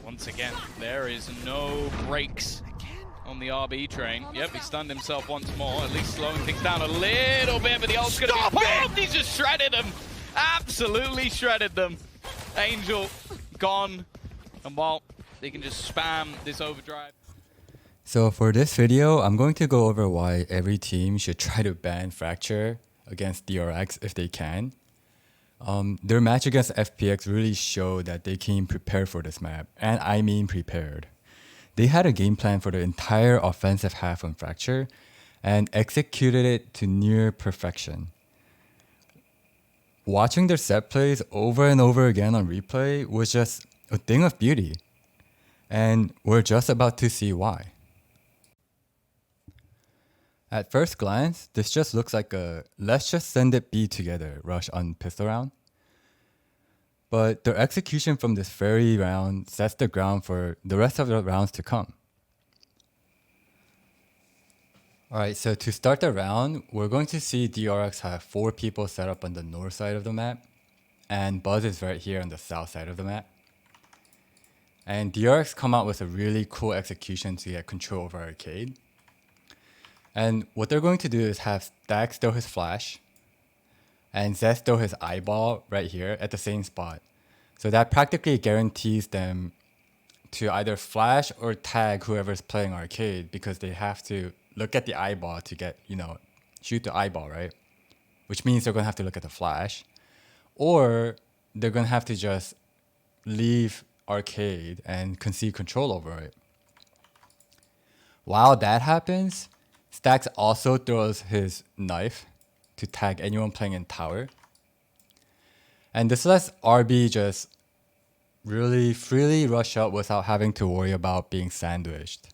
Once again, there is no brakes on the RB train. Yep, he stunned himself once more, at least slowing things down a little bit, but the ult's gonna be popped! He's just shredded them! Absolutely shredded them. Angel gone, and well, they can just spam this overdrive. So for this video, I'm going to go over why every team should try to ban Fracture against DRX if they can. Their match against FPX really showed that they came prepared for this map, and I mean prepared. They had a game plan for the entire offensive half on Fracture and executed it to near perfection. Watching their set plays over and over again on replay was just a thing of beauty, and we're just about to see why. At first glance, this just looks like a let's just send it B together rush on pistol round. But their execution from this very round sets the ground for the rest of the rounds to come. Alright, so to start the round, we're going to see DRX have 4 people set up on the north side of the map, and Buzz is right here on the south side of the map. And DRX come out with a really cool execution to get control over Arcade. And what they're going to do is have Stax throw his flash and Zest throw his eyeball right here at the same spot. So that practically guarantees them to either flash or tag whoever's playing Arcade, because they have to look at the eyeball to get, shoot the eyeball, right? Which means they're going to have to look at the flash. Or they're going to have to just leave Arcade and concede control over it. While that happens, Stax also throws his knife to tag anyone playing in tower. And this lets RB just really freely rush up without having to worry about being sandwiched.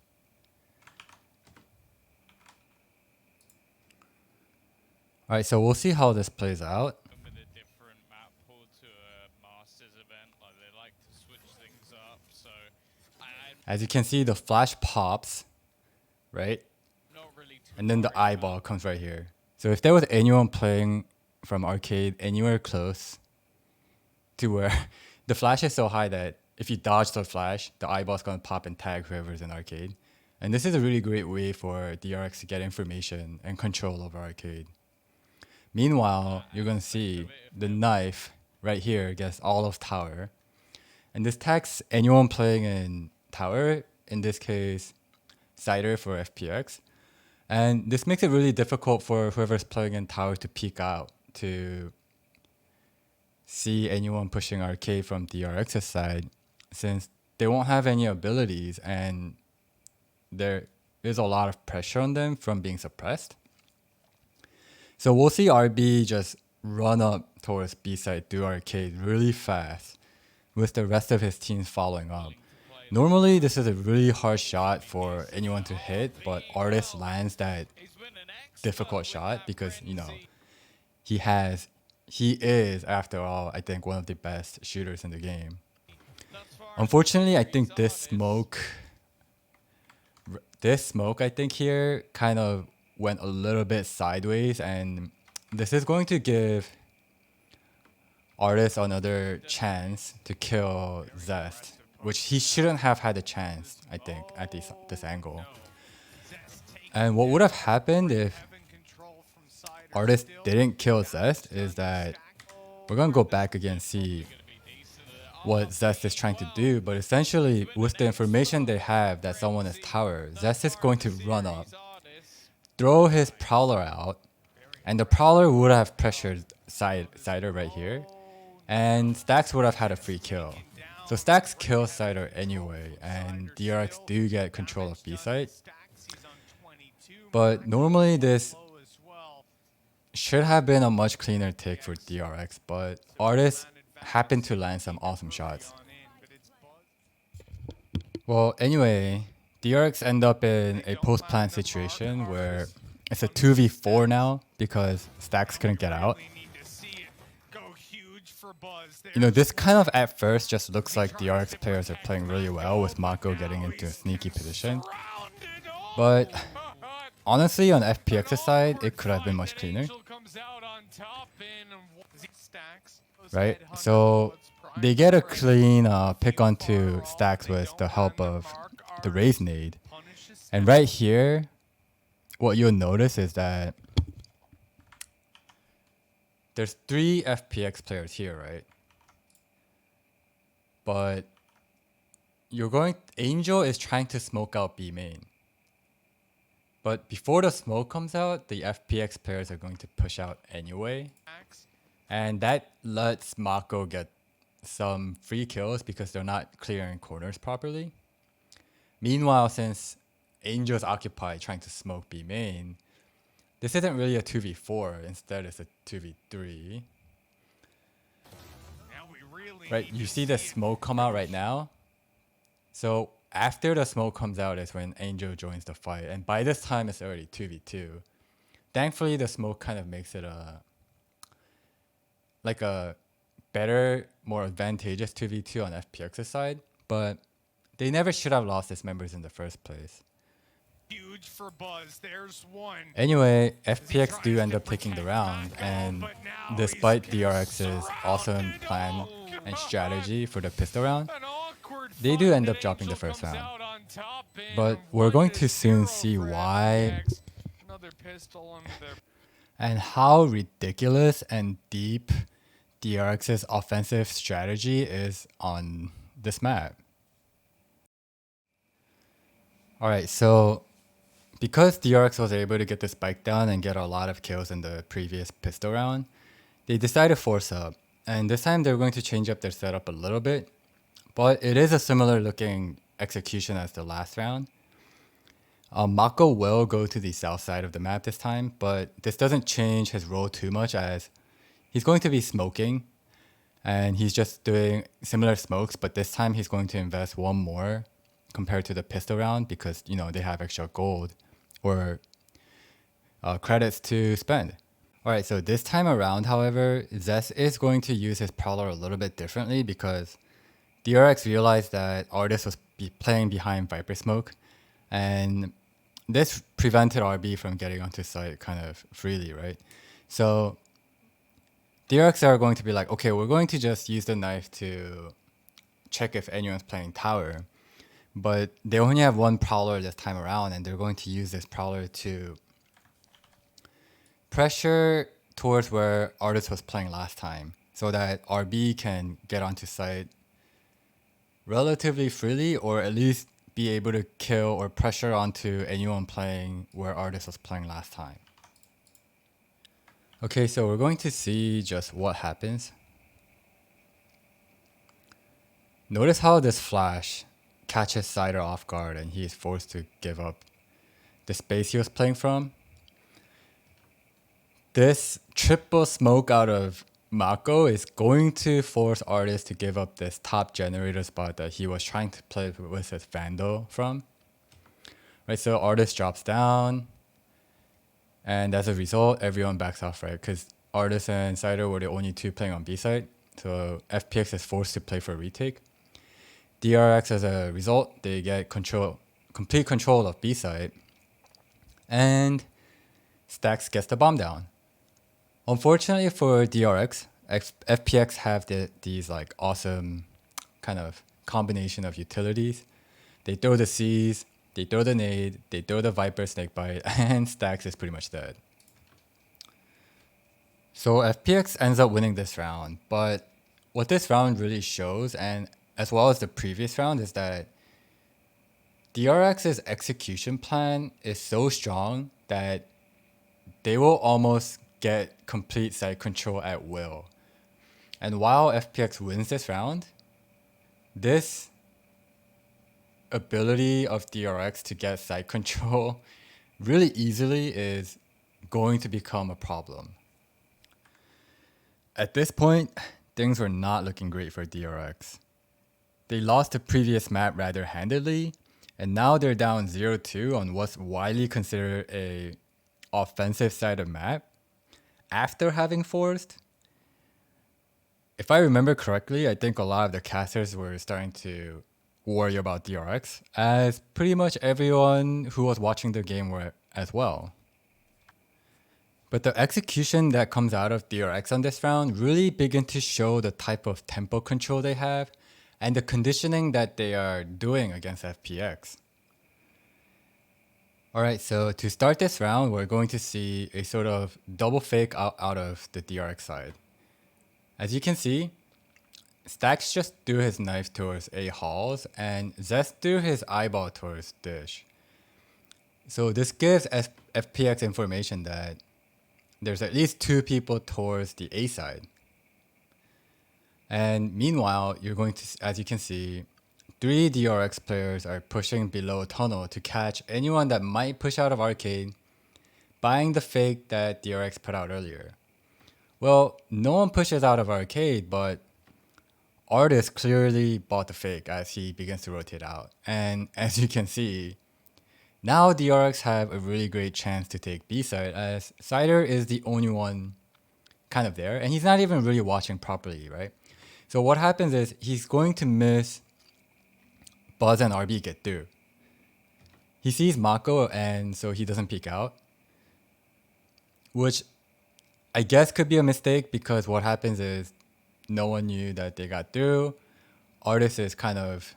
Alright, so we'll see how this plays out. With a different map pool to a Masters event, like they like to switch things up, so as you can see, the flash pops, right? And then the eyeball comes right here. So if there was anyone playing from Arcade anywhere close to where the flash is so high that if you dodge the flash, the eyeball's gonna pop and tag whoever's in Arcade. And this is a really great way for DRX to get information and control over Arcade. Meanwhile, you're gonna see the knife right here gets all of tower. And this tags anyone playing in tower, in this case, Cider for FPX. And this makes it really difficult for whoever's playing in tower to peek out to see anyone pushing Arcade from DRX's side, since they won't have any abilities and there is a lot of pressure on them from being suppressed. So we'll see RB just run up towards B side through Arcade really fast with the rest of his teams following up. Normally, this is a really hard shot for anyone to hit, but Artist lands that difficult shot because, he is, after all, I think one of the best shooters in the game. Unfortunately, I think this smoke, I think here kind of went a little bit sideways, and this is going to give Artist another chance to kill Zest, which he shouldn't have had a chance, I think, at this angle. And what would have happened if Artist didn't kill Zest is that we're going to go back again and see what Zest is trying to do. But essentially, with the information they have that someone is tower, Zest is going to run up, throw his Prowler out, and the Prowler would have pressured Cider right here, and Stax would have had a free kill. So Stax kills Cider anyway, and DRX do get control of B site. But normally this should have been a much cleaner take for DRX, but Artist happened to land some awesome shots. Well, anyway, DRX end up in a post-plant situation where it's a 2v4 now because Stax couldn't get out. This kind of at first just looks like the DRX players are playing really well with Mako getting into a sneaky position. But honestly, on FPX's side, it could have been much cleaner. Right? So they get a clean pick onto stacks with the help of the raise nade. And right here, what you'll notice is that there's 3 FPX players here, right? But Angel is trying to smoke out B main. But before the smoke comes out, the FPX players are going to push out anyway. And that lets Mako get some free kills because they're not clearing corners properly. Meanwhile, since Angel's occupied trying to smoke B main, this isn't really a 2v4, instead it's a 2v3. Right, you see the smoke come out right now? So after the smoke comes out is when Angel joins the fight, and by this time it's already 2v2. Thankfully the smoke kind of makes it a better, more advantageous 2v2 on FPX's side, but they never should have lost its members in the first place. Huge for Buzz. There's one. Anyway, FPX do end up taking the round, and despite DRX's awesome plan and strategy for the pistol round, they do end up dropping the first round. But we're going to soon see why and how ridiculous and deep DRX's offensive strategy is on this map. Alright, so because DRX was able to get the spike down and get a lot of kills in the previous pistol round, they decided to force up. And this time they're going to change up their setup a little bit, but it is a similar looking execution as the last round. Mako will go to the south side of the map this time, but this doesn't change his role too much as he's going to be smoking and he's just doing similar smokes, but this time he's going to invest one more compared to the pistol round because, you know, they have extra gold or credits to spend. Alright, so this time around, however, Zest is going to use his Prowler a little bit differently because DRX realized that Artist was playing behind Viper Smoke, and this prevented RB from getting onto site kind of freely, right? So DRX are going to be like, okay, we're going to just use the knife to check if anyone's playing tower, but they only have one Prowler this time around, and they're going to use this Prowler to pressure towards where Artist was playing last time so that RB can get onto site relatively freely, or at least be able to kill or pressure onto anyone playing where Artist was playing last time. Okay, so we're going to see just what happens. Notice how this flash catches Cider off guard and he is forced to give up the space he was playing from. This triple smoke out of Mako is going to force Artist to give up this top generator spot that he was trying to play with his Vandal from. Right, so Artist drops down, and as a result, everyone backs off, right? Because Artist and Cider were the only two playing on B side, so FPX is forced to play for a retake. DRX, as a result, they get complete control of B side, and Stacks gets the bomb down. Unfortunately for DRX, FPX have these like awesome kind of combination of utilities. They throw the C's, they throw the nade, they throw the Viper Snakebite, and Stacks is pretty much dead. So FPX ends up winning this round, but what this round really shows, and as well as the previous round, is that DRX's execution plan is so strong that they will almost get complete site control at will. And while FPX wins this round, this ability of DRX to get site control really easily is going to become a problem. At this point, things were not looking great for DRX. They lost the previous map rather handedly, and now they're down 0-2 on what's widely considered a offensive side of map after having forced. If I remember correctly, I think a lot of the casters were starting to worry about DRX, as pretty much everyone who was watching the game were as well. But the execution that comes out of DRX on this round really begin to show the type of tempo control they have and the conditioning that they are doing against FPX. Alright, so to start this round, we're going to see a sort of double fake out of the DRX side. As you can see, Stacks just threw his knife towards A Halls and Zest threw his eyeball towards Dish. So this gives FPX information that there's at least 2 people towards the A side. And meanwhile, you're going to, as you can see, 3 DRX players are pushing below tunnel to catch anyone that might push out of arcade, buying the fake that DRX put out earlier. Well, no one pushes out of arcade, but Artist clearly bought the fake as he begins to rotate out. And as you can see, now DRX have a really great chance to take B side as Cider is the only one kind of there and he's not even really watching properly, right? So what happens is he's going to miss Buzz and RB get through. He sees Mako and so he doesn't peek out, which I guess could be a mistake because what happens is no one knew that they got through. Artist is kind of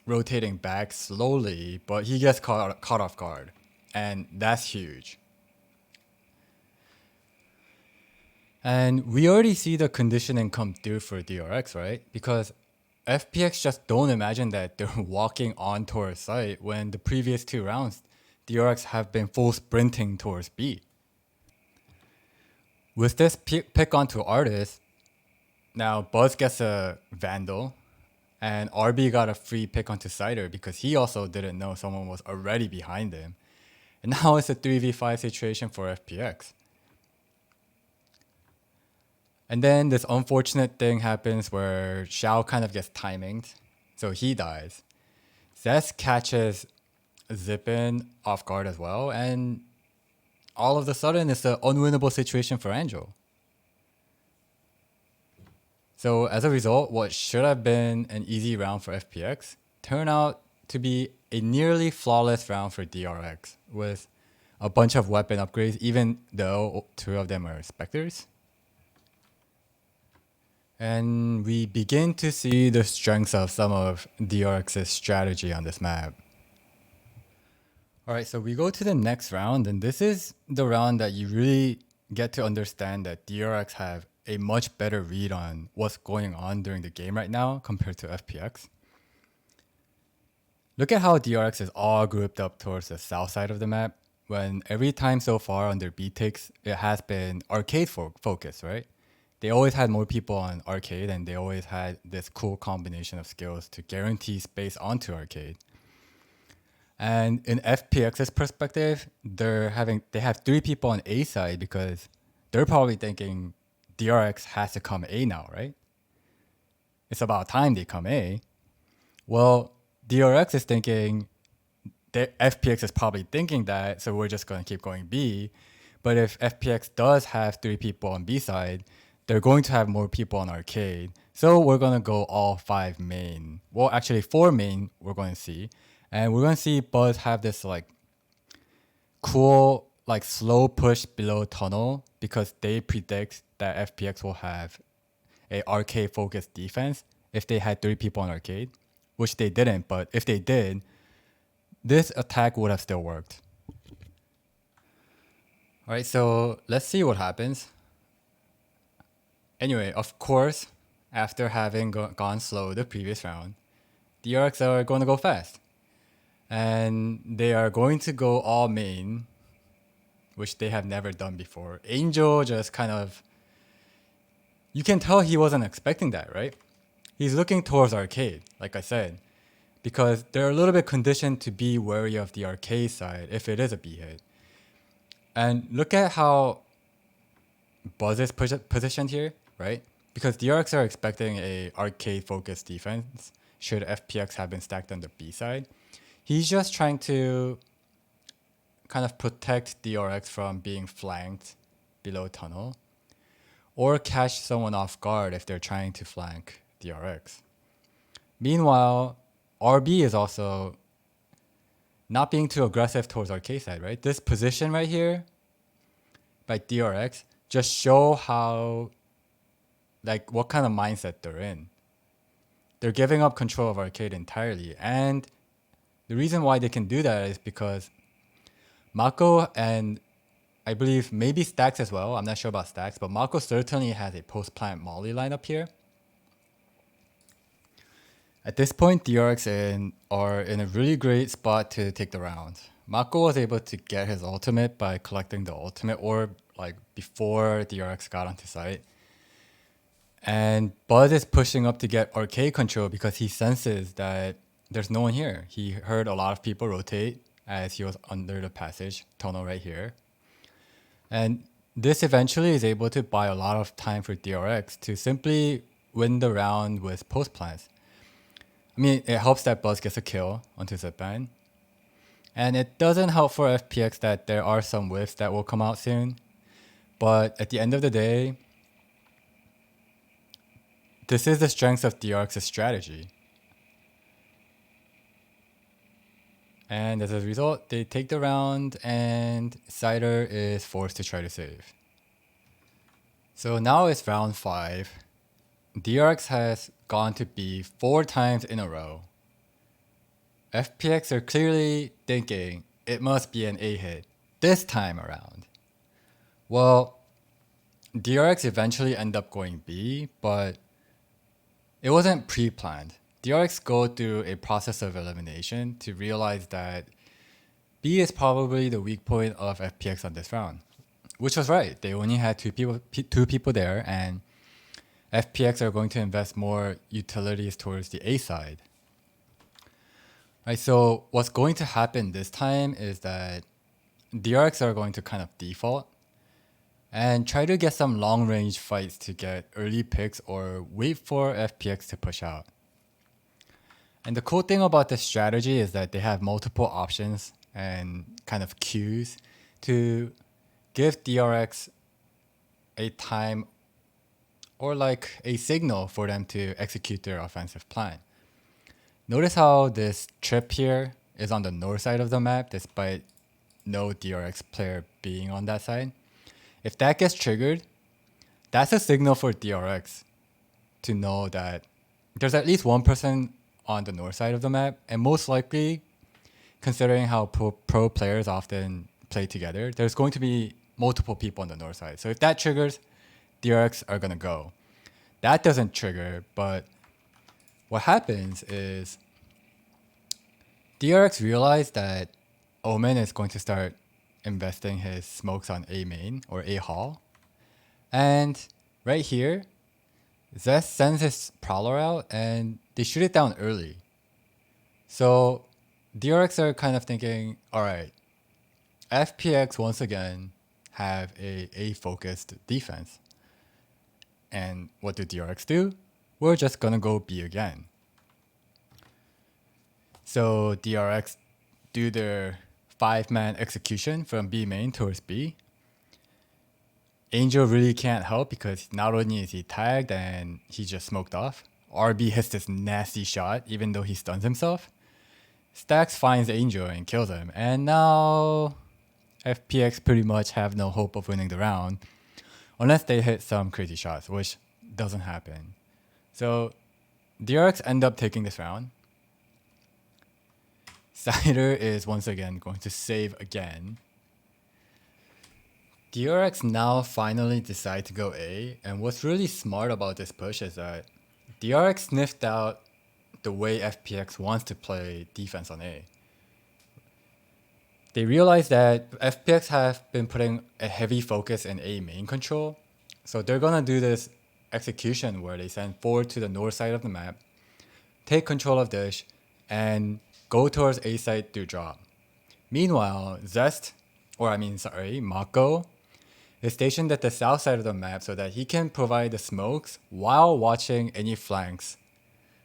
rotating back slowly, but he gets caught off guard, and that's huge. And we already see the conditioning come through for DRX, right? Because FPX just don't imagine that they're walking on towards site when the previous 2 rounds, DRX have been full sprinting towards B. With this pick onto Artist, now Buzz gets a Vandal, and RB got a free pick onto Cider because he also didn't know someone was already behind him. And now it's a 3v5 situation for FPX. And then this unfortunate thing happens where Xiao kind of gets timinged, so he dies. Zest catches Zippin off guard as well, and all of a sudden it's an unwinnable situation for Angel. So as a result, what should have been an easy round for FPX turned out to be a nearly flawless round for DRX with a bunch of weapon upgrades, even though 2 of them are Spectres. And we begin to see the strengths of some of DRX's strategy on this map. Alright, so we go to the next round, and this is the round that you really get to understand that DRX have a much better read on what's going on during the game right now compared to FPX. Look at how DRX is all grouped up towards the south side of the map, when every time so far on their B takes, it has been arcade focus, right? They always had more people on arcade and they always had this cool combination of skills to guarantee space onto arcade. And in FPX's perspective, they have 3 people on A side because they're probably thinking DRX has to come A now, right? It's about time they come A. Well, DRX is thinking, FPX is probably thinking that, so we're just going to keep going B. But if FPX does have 3 people on B side, they're going to have more people on arcade. So we're going to go all 5 main. Well, actually 4 main we're going to see. And we're going to see Buzz have this like cool, like slow push below tunnel because they predict that FPX will have a arcade focused defense if they had 3 people on arcade, which they didn't, but if they did, this attack would have still worked. Alright, so let's see what happens. Anyway, of course, after having gone slow the previous round, DRX are going to go fast. And they are going to go all main, which they have never done before. Angel just kind of, you can tell he wasn't expecting that, right? He's looking towards arcade, like I said, because they're a little bit conditioned to be wary of the arcade side if it is a B hit. And look at how Buzz is positioned here, right? Because DRX are expecting a arcade focused defense should FPX have been stacked on the B side. He's just trying to kind of protect DRX from being flanked below tunnel or catch someone off guard if they're trying to flank DRX. Meanwhile, RB is also not being too aggressive towards arcade side, right? This position right here by DRX just show how, like, what kind of mindset they're in. They're giving up control of arcade entirely. And the reason why they can do that is because Mako and I believe maybe Stacks as well. I'm not sure about Stacks, but Mako certainly has a post-plant molly lineup here. At this point, DRX are in a really great spot to take the round. Mako was able to get his ultimate by collecting the ultimate orb like before DRX got onto site. And Buzz is pushing up to get arcade control because he senses that there's no one here. He heard a lot of people rotate as he was under the passage tunnel right here. And this eventually is able to buy a lot of time for DRX to simply win the round with post plants. I mean, it helps that Buzz gets a kill onto Zipline. And it doesn't help for FPX that there are some whiffs that will come out soon. But at the end of the day, this is the strength of DRX's strategy. And as a result, they take the round and Cider is forced to try to save. So now it's round 5. DRX has gone to B 4 times in a row. FPX are clearly thinking it must be an A hit this time around. Well, DRX eventually end up going B, but it wasn't pre-planned. DRX go through a process of elimination to realize that B is probably the weak point of FPX on this round, which was right. They only had two people there, and FPX are going to invest more utilities towards the A side. Right, so what's going to happen this time is that DRX are going to kind of default and try to get some long-range fights to get early picks or wait for FPX to push out. And the cool thing about this strategy is that they have multiple options and kind of cues to give DRX a time or like a signal for them to execute their offensive plan. Notice how this trip here is on the north side of the map despite no DRX player being on that side. If that gets triggered, that's a signal for DRX to know that there's at least one person on the north side of the map, and most likely, considering how pro players often play together, there's going to be multiple people on the north side. So if that triggers, DRX are gonna go. That doesn't trigger, but what happens is DRX realized that Omen is going to start investing his smokes on A main or A hall. And right here, Zest sends his Prowler out and they shoot it down early. So DRX are kind of thinking, alright, FPX once again have a focused defense. And what do DRX do? We're just gonna go B again. So DRX do their 5-man execution from B main towards B. Angel really can't help because not only is he tagged and he just smoked off, RB hits this nasty shot even though he stuns himself. Stacks finds Angel and kills him, and now FPX pretty much have no hope of winning the round unless they hit some crazy shots, which doesn't happen. So DRX end up taking this round. Cider is once again going to save again. DRX now finally decide to go A, and what's really smart about this push is that DRX sniffed out the way FPX wants to play defense on A. They realized that FPX have been putting a heavy focus in A main control, so they're gonna do this execution where they send forward to the north side of the map, take control of Dish, and go towards A side through drop. Meanwhile, Mako is stationed at the south side of the map so that he can provide the smokes while watching any flanks,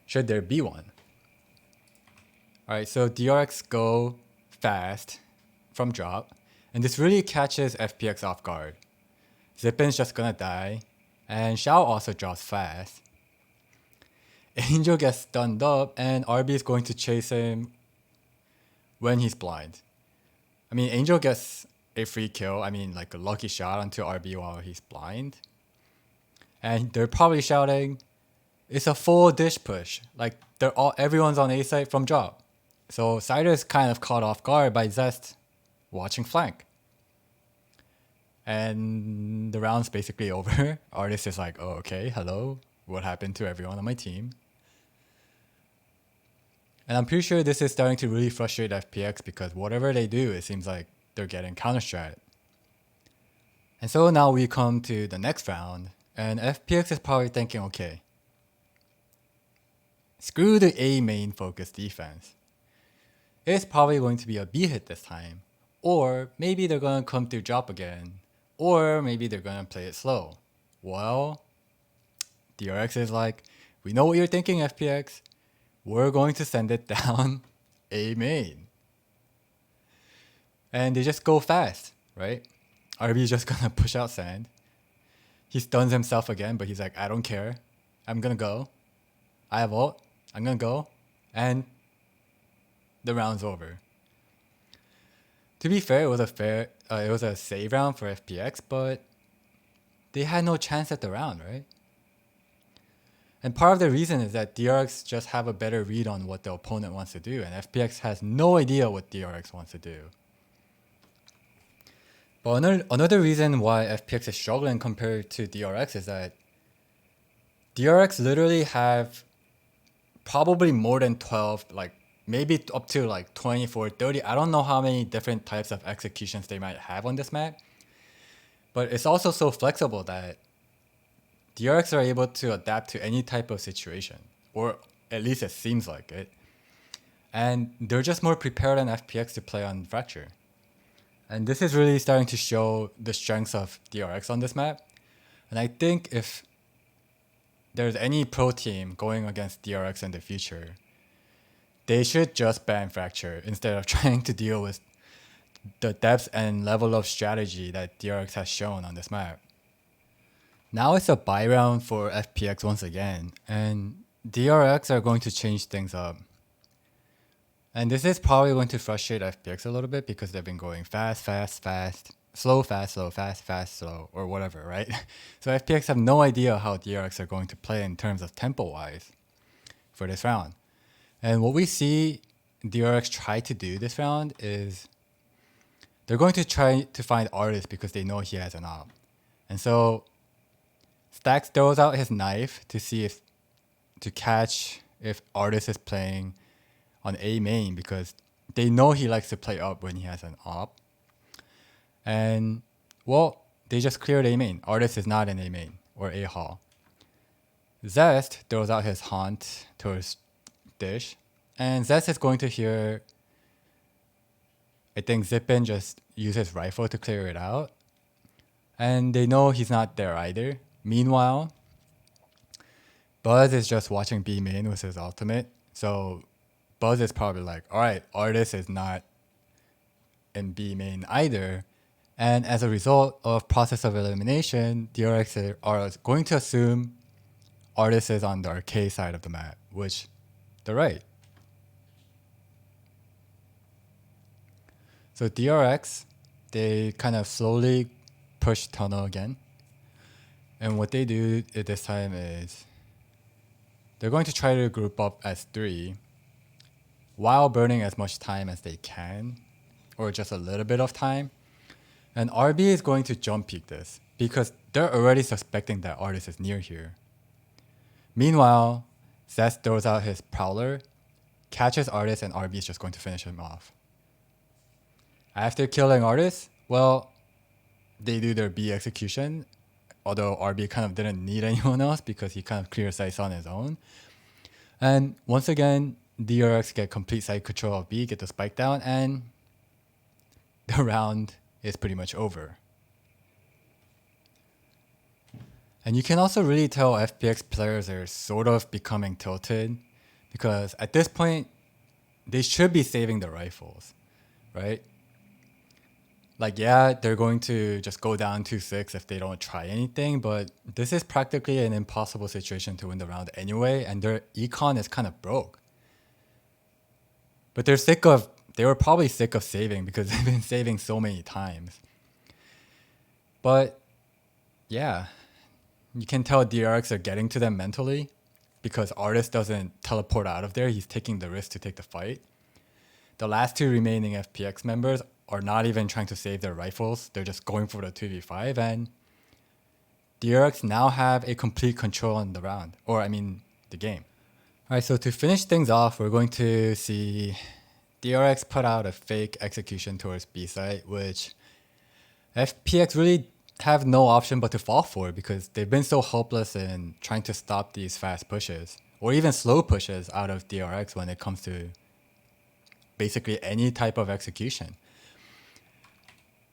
should there be one. Alright, so DRX go fast from drop, and this really catches FPX off guard. Zippin's just gonna die, and Xiao also drops fast. Angel gets stunned up, and RB is going to chase him when he's blind. I mean, Angel gets a free kill. I mean, like a lucky shot onto RB while he's blind. And they're probably shouting, "It's a full dish push." Like everyone's on A site from drop. So Cider is kind of caught off guard by Zest watching flank. And the round's basically over. Artist is like, "Oh, okay, hello. What happened to everyone on my team?" And I'm pretty sure this is starting to really frustrate FPX because whatever they do, it seems like they're getting counter-strat. And so now we come to the next round, and FPX is probably thinking, okay, screw the A main focused defense. It's probably going to be a B hit this time. Or maybe they're going to come through drop again. Or maybe they're going to play it slow. Well, DRX is like, we know what you're thinking, FPX. We're going to send it down A main. And they just go fast, right? RB is just going to push out sand. He stuns himself again, but he's like, I don't care. I'm going to go. I have ult. I'm going to go. And the round's over. To be fair, it was a save round for FPX, but they had no chance at the round, right? And part of the reason is that DRX just have a better read on what the opponent wants to do, and FPX has no idea what DRX wants to do. But another reason why FPX is struggling compared to DRX is that DRX literally have probably more than 12, like maybe up to like 24, 30. I don't know how many different types of executions they might have on this map. But it's also so flexible that DRX are able to adapt to any type of situation, or at least it seems like it. And they're just more prepared than FPX to play on Fracture. And this is really starting to show the strengths of DRX on this map. And I think if there's any pro team going against DRX in the future, they should just ban Fracture instead of trying to deal with the depth and level of strategy that DRX has shown on this map. Now it's a buy round for FPX once again, and DRX are going to change things up. And this is probably going to frustrate FPX a little bit because they've been going fast, fast, fast, slow, fast, slow, fast, fast, slow, or whatever, right? So FPX have no idea how DRX are going to play in terms of tempo-wise for this round. And what we see DRX try to do this round is they're going to try to find Artist because they know he has an op. And so Stacks throws out his knife to see to catch if Artist is playing on A main because they know he likes to play up when he has an op. And well, they just cleared A main. Artist is not in A main or A hall. Zest throws out his haunt towards Dish, and Zest is going to hear, I think Zippin just use his rifle to clear it out. And they know he's not there either. Meanwhile, Buzz is just watching B main with his ultimate. So Buzz is probably like, alright, Artist is not in B main either. And as a result of process of elimination, DRX are going to assume Artist is on the arcade side of the map, which they're right. So DRX, they kind of slowly push tunnel again. And what they do at this time is they're going to try to group up as 3 while burning as much time as they can, or just a little bit of time. And RB is going to jump peek this because they're already suspecting that Artist is near here. Meanwhile, Zest throws out his Prowler, catches Artist, and RB is just going to finish him off. After killing Artist, well, they do their B execution, although RB kind of didn't need anyone else because he kind of cleared sites on his own. And once again, DRX get complete site control of B, get the spike down, and the round is pretty much over. And you can also really tell FPX players are sort of becoming tilted because at this point, they should be saving the rifles, right? Like, yeah, they're going to just go down 2-6 if they don't try anything, but this is practically an impossible situation to win the round anyway, and their econ is kind of broke. But they're sick of they were probably sick of saving because they've been saving so many times. But yeah, you can tell DRX are getting to them mentally because Artist doesn't teleport out of there. He's taking the risk to take the fight. The last two remaining FPX members are not even trying to save their rifles. They're just going for the 2v5, and DRX now have a complete control on the round, or I mean the game. Alright, so to finish things off, we're going to see DRX put out a fake execution towards B site, which FPX really have no option but to fall for because they've been so hopeless in trying to stop these fast pushes or even slow pushes out of DRX when it comes to basically any type of execution.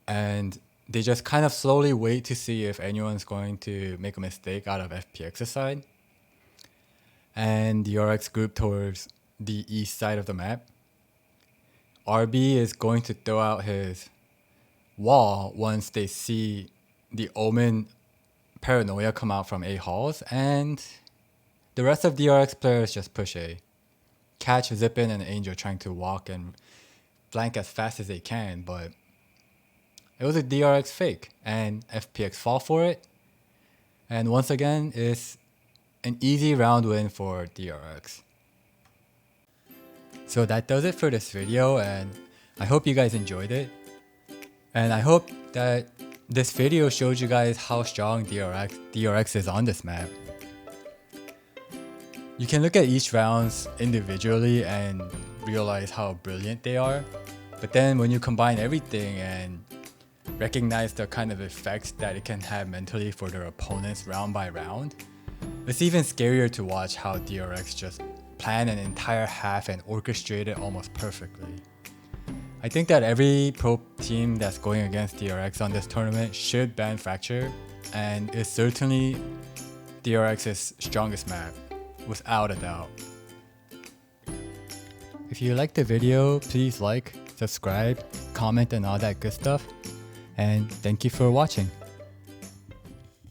And they just kind of slowly wait to see if anyone's going to make a mistake out of FPX's side. And DRX group towards the east side of the map. RB is going to throw out his wall once they see the Omen Paranoia come out from A halls, and the rest of DRX players just push A. Catch, Zippin, and Angel trying to walk and flank as fast as they can, but it was a DRX fake, and FPX fall for it. And once again, it's an easy round win for DRX. So that does it for this video, and I hope you guys enjoyed it. And I hope that this video showed you guys how strong DRX is on this map. You can look at each rounds individually and realize how brilliant they are. But then when you combine everything and recognize the kind of effects that it can have mentally for their opponents round by round, it's even scarier to watch how DRX just plan an entire half and orchestrate it almost perfectly. I think that every pro team that's going against DRX on this tournament should ban Fracture, and it's certainly DRX's strongest map, without a doubt. If you liked the video, please like, subscribe, comment, and all that good stuff. And thank you for watching.